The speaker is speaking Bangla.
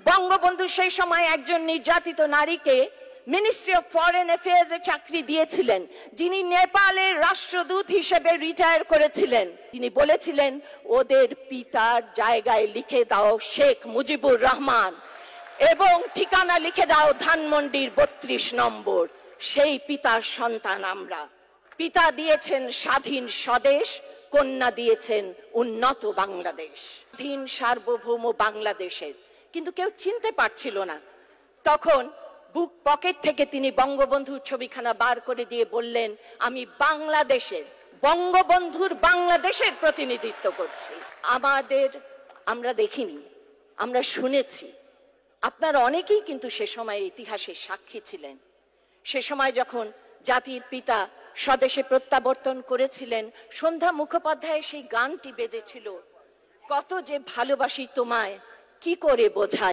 বঙ্গবন্ধু সেই সময় একজন নির্যাতিত নারীকে মিনিস্ট্রি অফ ফরেন অ্যাফেয়ার্স এ চাকরি দিয়েছিলেন, যিনি নেপালের রাষ্ট্রদূত হিসেবে রিটায়ার করেছিলেন। তিনি বলেছিলেন, ওদের পিতার জায়গায় লিখে দাও শেখ মুজিবুর রহমান এবং ঠিকানা লিখে দাও ধানমন্ডির 32 নম্বর। সেই পিতার সন্তান আমরা। পিতা দিয়েছেন স্বাধীন স্বদেশ, কন্যা দিয়েছেন উন্নত বাংলাদেশ, স্বাধীন সার্বভৌম বাংলাদেশের। কিন্তু কেউ চিনতে পারছিল না। তখন বুক পকেট থেকে তিনি বঙ্গবন্ধুর ছবিখানা বার করে দিয়ে বললেন, আমি বাংলাদেশের, বঙ্গবন্ধুর বাংলাদেশের প্রতিনিধিত্ব করছি। আমরা দেখিনি, আমরা শুনেছি। আপনারা অনেকেই কিন্তু সে সময় ইতিহাসের সাক্ষী ছিলেন। সে সময় যখন জাতির পিতা স্বদেশে প্রত্যাবর্তন করেছিলেন, সন্ধ্যা মুখোপাধ্যায়ের সেই গানটি বেজেছিল, কত যে ভালোবাসি তোমায় কি করে বোঝাই।